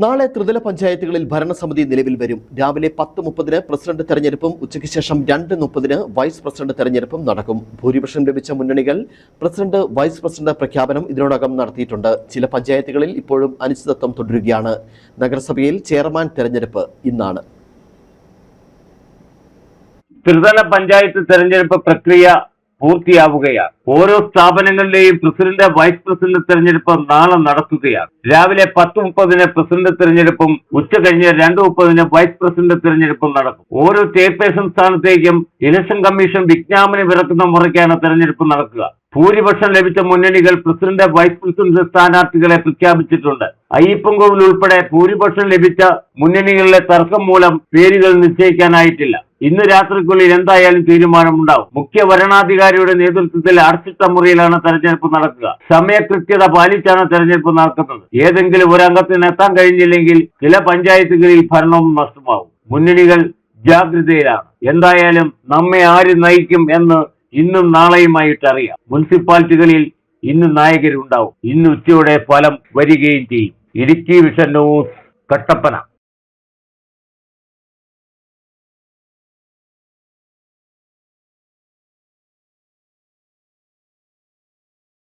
നാളെ ത്രിതല പഞ്ചായത്തുകളിൽ ഭരണസമിതി നിലവിൽ വരും. രാവിലെ 10:30 പ്രസിഡന്റ് തെരഞ്ഞെടുപ്പും ഉച്ചയ്ക്ക് ശേഷം 2:30 വൈസ് പ്രസിഡന്റ് തെരഞ്ഞെടുപ്പും നടക്കും. ഭൂരിപക്ഷം ലഭിച്ച മുന്നണികൾ പ്രസിഡന്റ്, വൈസ് പ്രസിഡന്റ് പ്രഖ്യാപനം ഇതിനോടകം നടത്തിയിട്ടുണ്ട്. ചില പഞ്ചായത്തുകളിൽ ഇപ്പോഴും അനിശ്ചിതത്വം തുടരുകയാണ്. നഗരസഭയിൽ ചെയർമാൻ തെരഞ്ഞെടുപ്പ് ഇന്നാണ്. ത്രിതല പഞ്ചായത്ത് തെരഞ്ഞെടുപ്പ് പ്രക്രിയ പൂർത്തിയാവുകയാണ്. ഓരോ സ്ഥാപനങ്ങളിലെയും പ്രസിഡന്റ്, വൈസ് പ്രസിഡന്റ് തെരഞ്ഞെടുപ്പ് നാളെ നടക്കുകയാണ്. രാവിലെ 10:30 പ്രസിഡന്റ് തെരഞ്ഞെടുപ്പും ഉച്ചകഴിഞ്ഞ് 2:30 വൈസ് പ്രസിഡന്റ് തെരഞ്ഞെടുപ്പും നടക്കും. ഓരോ ചെയർപേഴ്സൺ സ്ഥാനത്തേക്കും ഇലക്ഷൻ കമ്മീഷൻ വിജ്ഞാപനം ഇറക്കുന്ന മുറയ്ക്കാണ് തെരഞ്ഞെടുപ്പ് നടക്കുക. ഭൂരിപക്ഷം ലഭിച്ച മുന്നണികൾ പ്രസിഡന്റ്, വൈസ് പ്രസിഡന്റ് സ്ഥാനാർത്ഥികളെ പ്രഖ്യാപിച്ചിട്ടുണ്ട്. അയ്യപ്പൻകോവിൽ ഉൾപ്പെടെ ഭൂരിപക്ഷം ലഭിച്ച മുന്നണികളിലെ തർക്കം മൂലം പേരുകൾ നിശ്ചയിക്കാനായിട്ടില്ല. ഇന്ന് രാത്രിക്കുള്ളിൽ എന്തായാലും തീരുമാനമുണ്ടാവും. മുഖ്യ വരണാധികാരിയുടെ നേതൃത്വത്തിൽ അടച്ചിട്ട മുറിയിലാണ് തെരഞ്ഞെടുപ്പ് നടക്കുക. സമയകൃത്യത പാലിച്ചാണ് തെരഞ്ഞെടുപ്പ് നടക്കുന്നത്. ഏതെങ്കിലും ഒരംഗത്തിന് എത്താൻ കഴിഞ്ഞില്ലെങ്കിൽ ചില പഞ്ചായത്തുകളിൽ ഭരണവും നഷ്ടമാവും. മുന്നണികൾ ജാഗ്രതയിലാണ്. എന്തായാലും നമ്മെ ആര് നയിക്കും എന്ന് ഇന്നും നാളെയുമായിട്ട് അറിയാം. മുനിസിപ്പാലിറ്റികളിൽ ഇന്ന് നായകരുണ്ടാവും. ഇന്ന് ഉച്ചയോടെ ഫലം വരികയും ചെയ്യും. Idukki vision news, Kattappana.